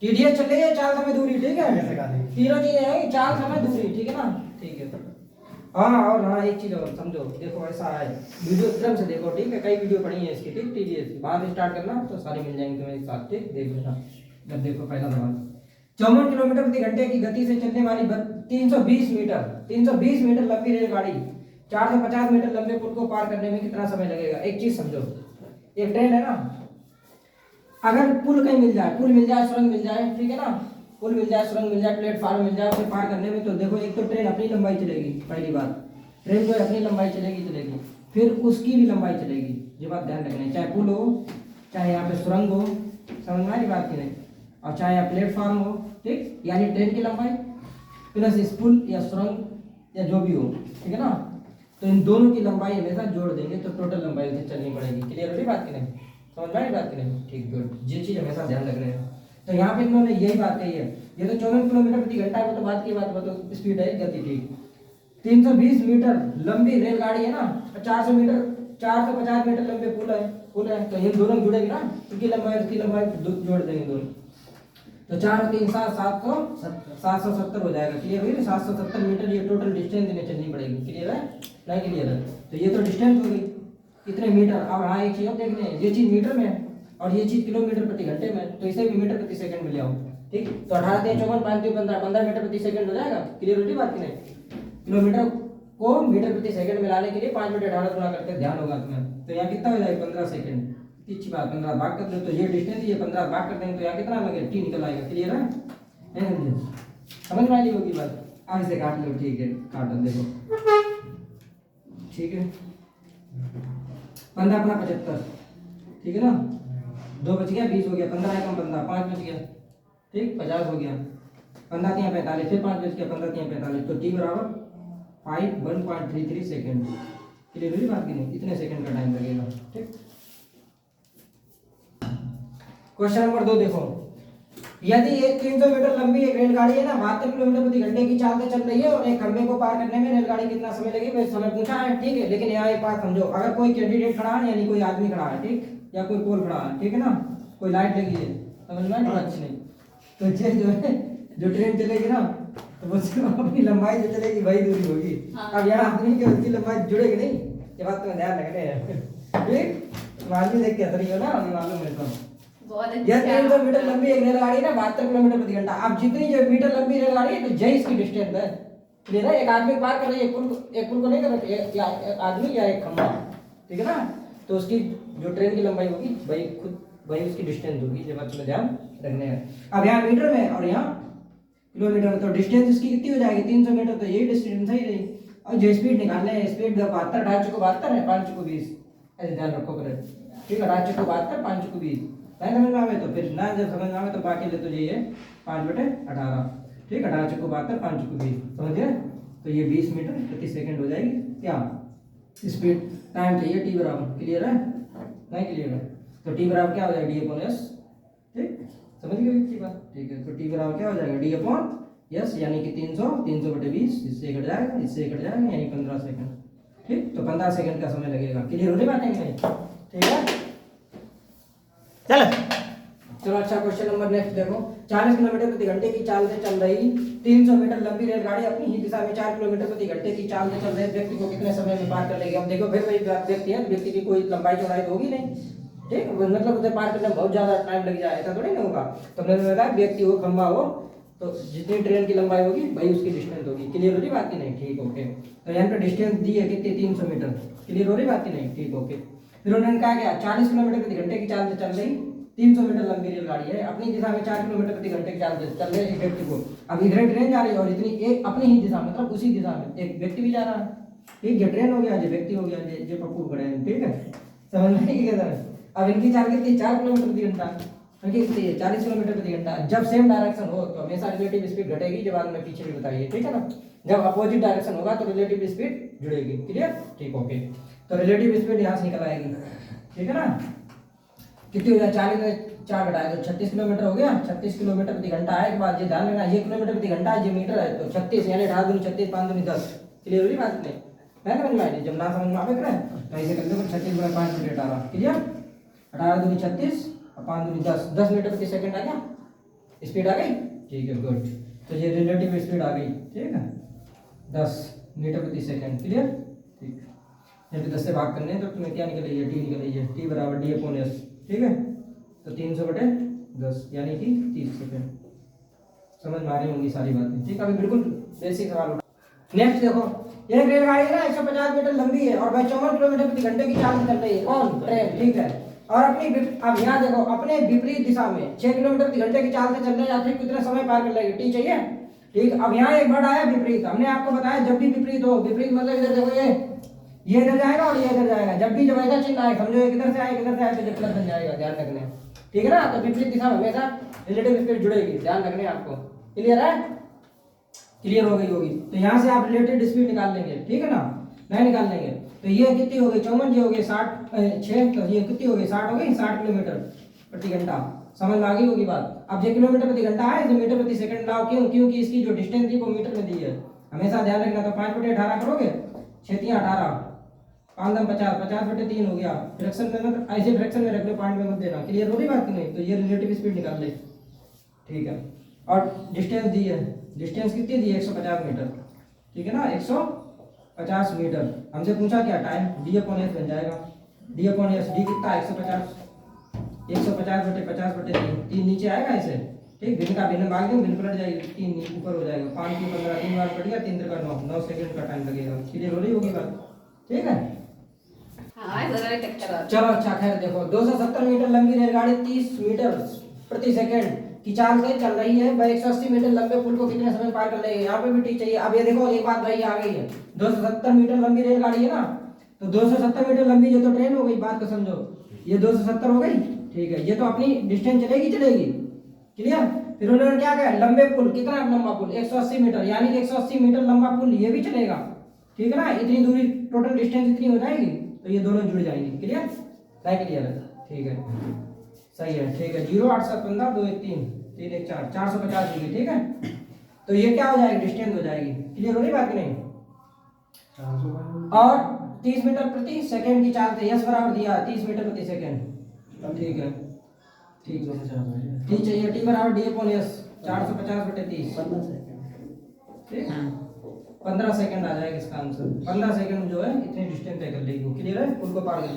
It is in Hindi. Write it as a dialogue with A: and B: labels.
A: टीडीएस चल रही है, चाल समय दूरी, ठीक है।
B: कैसे गा देंगे?
A: तीनों चीजें हैं, चाल समय दूरी, ठीक है ना, ठीक है। हाँ, और हाँ एक चीज और समझो, देखो ऐसा है, वीडियो क्रम से देखो, ठीक है। कई वीडियो पड़ी है इसकी, ठीक, टीडीएस की। बाद में स्टार्ट करना तो सारी मिल जाएंगी तुम्हें एक साथ, ठीक, देख लेना। जब देखो पहला सवाल, 54 किलोमीटर प्रति घंटे की गति से चलने वाली 320 मीटर लंबी रेलगाड़ी 450 मीटर लंबे पुल को पार करने में कितना समय लगेगा? एक चीज समझो, एक ट्रेन है ना, अगर पुल कहीं मिल जाए, पुल मिल जाए, सुरंग मिल जाए, ठीक है ना, पुल मिल जाए, सुरंग मिल जाए, प्लेटफार्म मिल जाए, उसे पार करने में तो देखो, एक तो ट्रेन अपनी लंबाई चलेगी, पहली बात, ट्रेन जो अपनी लंबाई चलेगी, फिर उसकी भी लंबाई चलेगी, ये बात ध्यान रखना है। चाहे पुल हो, चाहे यहाँ पे सुरंग हो, समझ में आ रही बात की नहीं, और चाहे यहाँ प्लेटफार्म हो, ठीक, यानी ट्रेन की लंबाई प्लस इस पुल या सुरंग या जो भी हो, ठीक है ना, तो इन दोनों की लंबाई हमेशा जोड़ देंगे तो टोटल लंबाई उसे चलनी पड़ेगी। क्लियर हो रही बात की नहीं, समझ में आ रही बात की नहीं, ठीक, गुड, ये चीज हमेशा ध्यान रख रहे हैं। तो यहाँ पे इन्होंने यही बात कही है, ये तो 54 किलोमीटर प्रति घंटा है, वो तो बात की बात, वो तो स्पीड है, गति, ठीक। 320 मीटर लंबी रेलगाड़ी है ना, 450 मीटर लंबे पुल है, तो ये दोनों जुड़ेंगे ना, उसकी लंबाई जोड़ देंगे दोनों, तो 4 3 7 770 हो जाएगा। क्लियर हुई? 770 मीटर ये टोटल डिस्टेंस इन्हें चलनी पड़ेगी। क्लियर है? नहीं क्लियर है? तो ये तो डिस्टेंस हो गई, कितने मीटर। अब हाँ एक चीज और देखने, ये चीज मीटर में है और ये चीज किलोमीटर प्रति घंटे में, तो इसे भी मीटर प्रति सेकंड में ले आओ, ठीक। तो 18 3 54 5 3 15 मीटर प्रति सेकंड हो जाएगा। क्लियर हो रही बात की नहीं? किलोमीटर को मीटर प्रति सेकंड में लाने के लिए 5 बटे 18 गुणा करते, ध्यान होगा तुम्हें। तो यहाँ कितना हो जाएगा? 15 सेकंड। अच्छी बात, 15 भाग कर दो तो ये डिस्टेंस, ये 15 भाग कर देंगे तो यहाँ कितना लगेगा? टी निकल आएगा। क्लियर है? समझ में आई होगी बात? अब इसे काट लो, ठीक है, काट दो, देखो, ठीक है। 15 अपना 75, ठीक है ना, 2 बच गया, 20 हो गया, 15 है कम 15, 5 बच गया, ठीक, 50 हो गया, 15 3 45, फिर 5 बच गया, 15 3 45, तो टी बराबर 1.33 सेकेंड। क्लियर हुई बात की नहीं? इतने सेकंड का टाइम लगेगा, ठीक। क्वेश्चन नंबर 2 देखो, यदि एक 300 मीटर लंबी एक रेलगाड़ी है ना, 72 किलोमीटर प्रति घंटे की चाल से चल रही है और एक खंबे को पार करने में रेलगाड़ी कितना समय लगेगा? समय पूछा है, ठीक है। लेकिन यहाँ एक बात समझो, अगर कोई कैंडिडेट खड़ा है यानी कोई आदमी खड़ा है, ठीक, या कोई पोल खड़ा है, ठीक है ना, कोई लाइट लगी है, समझ में अच्छी नहीं, तो ये जो है, जो ट्रेन चलेगी ना, तो वो सिर्फ अपनी लंबाई जो चलेगी वही दूरी होगी। अब यहाँ आदमी की उसकी लंबाई जुड़ेगी नहीं, ये बात तुम्हें ध्यान रखने हैं, ठीक। आदमी देख के असर हो ना, मालूम है तो यह 300 मीटर लंबी एक रेलगाड़ी है ना, 72 किलोमीटर प्रति घंटा। अब जितनी जो मीटर लंबी रेलगाड़ी है तो जय इसकी डिस्टेंस है। क्लियर है? एक आदमी पार कर रही है, एक पुल को नहीं कर रही, एक आदमी या एक खंबा, ठीक है ना, तो उसकी जो ट्रेन की लंबाई होगी वही उसकी डिस्टेंस होगी। ये बात तुम्हें ध्यान रखने हैं। अब यहाँ मीटर में और यहाँ किलोमीटर में, तो डिस्टेंस इसकी कितनी हो जाएगी? 300 मीटर, तो यही डिस्टेंस ही रही। और जो स्पीड निकालने है, स्पीड 72, 2.5 चुको 72 है, 5 चुको 20, ऐसे ध्यान रखो करें, ठीक है। 2.5 चुको 72, 5 चुको 20, नहीं समझ में आवे तो फिर ना, जब समझ में आवे तो बाकी ले तो ये 5 बटे 18, ठीक, 18 चुको 72, 5 चुको 20, समझ गए? तो ये 20 मीटर प्रति सेकंड हो जाएगी क्या स्पीड। टाइम चाहिए टी बराबर। क्लियर है? नहीं क्लियर है? तो टी बराबर क्या हो जाएगा? डी अपॉन एस, ठीक, समझ गए की बात, ठीक है। तो टी बराबर क्या हो जाएगा? डी अपॉन एस, यानी कि 300 बटे 20, इससे कट जाएगा, इससे कट जाएगा, यानी 15 सेकंड, ठीक। तो 15 सेकंड का समय लगेगा। क्लियर हो रही बात है? ठीक है, चलो अच्छा, क्वेश्चन नंबर नेक्स्ट देखो, 40 किलोमीटर प्रति घंटे की चाल से चल रही 300 मीटर लंबी रेलगाड़ी अपनी ही दिशा में 4 किलोमीटर प्रति घंटे की चाल से चल रहे व्यक्ति को कितने समय में पार कर लेगी? अब देखो फिर वही व्यक्ति है, व्यक्ति की कोई लंबाई चौड़ाई तो होगी नहीं, ठीक, मतलब उसे पार करने में बहुत ज्यादा टाइम लग जाए, ऐसा थोड़ी ना होगा। तो मैंने बताया व्यक्ति हो, खंबा हो, तो जितनी ट्रेन की लंबाई होगी वही उसकी डिस्टेंस होगी। क्लियर हो रही बात की नहीं? ठीक, ओके। तो यहाँ पे डिस्टेंस दी है कितनी? 300 मीटर। क्लियर हो रही बात की नहीं? ठीक, ओके। फिर उन्होंने कहा क्या? 40 किलोमीटर प्रति घंटे की चाल से चल रही 300 मीटर लंबी रेलगाड़ी है, अपनी दिशा में 4 किलोमीटर प्रति घंटे की चाल से चल रहे एक व्यक्ति को। अब इधर ट्रेन जा रही है और इतनी एक अपनी ही दिशा, मतलब उसी दिशा में एक व्यक्ति भी जा रहा है, ठीक, ये ट्रेन हो गया, ये व्यक्ति हो गया, ये पप्पू खड़े हैं, ठीक है, समझ में नहीं क्या? अब इनकी चाल कितनी? 4 किलोमीटर प्रति घंटा, कितनी है? 40 किलोमीटर प्रति घंटा। जब सेम डायरेक्शन हो तो हमेशा रिलेटिव स्पीड घटेगी, जो बाद में पीछे भी बताइए, ठीक है ना। जब अपोजिट डायरेक्शन होगा तो रिलेटिव स्पीड जुड़ेगी। क्लियर? ठीक, ओके। तो रिलेटिव स्पीड यहाँ से निकल आएगी, ठीक है ना। कितनी हो जाए? 40 में 4 घटाए तो 36 किलोमीटर हो गया। 36 किलोमीटर प्रति घंटा आए के बाद ये ध्यान रखना, ये किलोमीटर प्रति घंटा है, ये मीटर है, तो 36 यानी 18 दूनी 36, 5 दूनी 10। क्लियर हो रही बात नहीं? मैं समझ में आई? जब ना समझ में आवे करें तो ऐसे कर लो, 36 गुणा 5 बटे 18। क्लियर? 18 दूनी 36 और 5 दूनी 10, 10 मीटर प्रति सेकंड आ गया। स्पीड आ गई, ठीक है, गुड। तो ये रिलेटिव स्पीड आ गई, ठीक है, 10 मीटर प्रति सेकंड, क्लियर, ठीक। यहाँ पे 10 से भाग करने हैं तो तुम्हें क्या निकल रही है, टी निकल रही है, टी बराबर डी अपॉन एस, ठीक है। तो 300/10 यानी कि 30 सेकंड। समझ में आ रही होंगी सारी बातें, ठीक है। अभी बिल्कुल बेसिक सवाल उठा। नेक्स्ट देखो, एक रेलगाड़ी है ना 150 मीटर लंबी है और वह 54 किलोमीटर प्रति घंटे की चाल से चल रही है, कौन, ट्रेन, ठीक है। और अब यहाँ देखो अपने विपरीत दिशा में 6 किलोमीटर प्रति घंटे की चाल से चलने जाते कितने समय पार कर लेगी, टी चाहिए, ठीक। अब यहाँ एक वर्ड आया विपरीत, हमने आपको बताया जब भी विपरीत हो, विपरीत मतलब इधर देखो ये इधर जाएगा और ये इधर जाएगा, जब भी जब ऐसा चिन्ह आए समझो एक इधर से आए इधर से आए तो ये प्लस बन जाएगा, ध्यान रखने, ठीक है ना। तो विपरीत दिशा में हमेशा रिलेटिव स्पीड जुड़ेगी, ध्यान रखने आपको, क्लियर है, क्लियर हो गई होगी। तो यहाँ से आप रिलेटिव स्पीड निकाल लेंगे, ठीक है ना, नहीं निकाल लेंगे। तो ये कितनी हो गई 54, ये हो गई 6, तो ये कितनी हो गई 60 हो गई, 60 किलोमीटर प्रति घंटा। समझ में आ गई होगी बात। अब ये किलोमीटर प्रति घंटा है, इसे मीटर प्रति सेकंड लाओ, क्यों, क्योंकि इसकी जो डिस्टेंस थी वो मीटर में दी है, हमेशा ध्यान रखना। तो 5/18 करोगे, 6×18, 5×10 50, 50/3 हो गया। फ्रैक्शन में मतलब ऐसे फ्रैक्शन में रख लो, पॉइंट में मत देना, क्लियर हो रही बात की नहीं। तो ये रिलेटिव स्पीड निकाल ले, ठीक है। और डिस्टेंस दी है, डिस्टेंस कितनी दी है 150 मीटर, ठीक है ना, 150 मीटर। हमसे पूछा क्या, टाइम, डी अपॉन एस बन जाएगा, डी अपॉन एस, डी कितना 150, 150/50/3, 3 नीचे आएगा ऐसे, ठीक। भिन्न का भिन्न भाग दें, भिन्न पलट जाएगी, 3 ऊपर हो जाएगा, 5 3 15, 3 बार पड़ गया, 3 3 का 9 सेकंड का टाइम लगेगा, क्लियर हो रही होगी बात, ठीक है। चलो अच्छा, खैर देखो 270 मीटर लंबी रेलगाड़ी 30 मीटर प्रति सेकंड की चाल से चल रही है, वह 180 मीटर लंबे पुल को कितने समय पार कर लेगी, यहाँ पे भी टी चाहिए। अब ये देखो एक बात भाई आ गई है, 270 मीटर लंबी रेलगाड़ी है ना, तो 270 मीटर लंबी ये तो ट्रेन हो गई, बात को समझो, ये 270 हो गई, ठीक है। ये तो अपनी डिस्टेंस चलेगी, क्लियर। फिर उन्होंने क्या कहा, लंबे पुल, कितना लंबा पुल 180 मीटर, यानी कि 180 मीटर लंबा पुल ये भी चलेगा, ठीक है ना। इतनी दूरी टोटल डिस्टेंस इतनी हो जाएगी, तो ये दोनों जुड़ जाएंगे, क्लियर, क्लियर है, ठीक है, सही है, ठीक है। 0 8 7 15 2 1 3 3 1 4 450 होगी, ठीक है। तो ये क्या हो जाएगी, डिस्टेंस हो जाएगी, क्लियर हो रही बात की नहीं। और 30 मीटर प्रति सेकंड की चाल से यस बराबर दिया 30 मीटर प्रति सेकंड, ठीक है, ठीक चाहिए, टी बराबर डी अपॉन एस 450/30, 15 सेकंड आ जाएगा इसका आंसर। 15 सेकंड जो है इतनी डिस्टेंस तय कर लेगी, क्लियर है, पुल को पार कर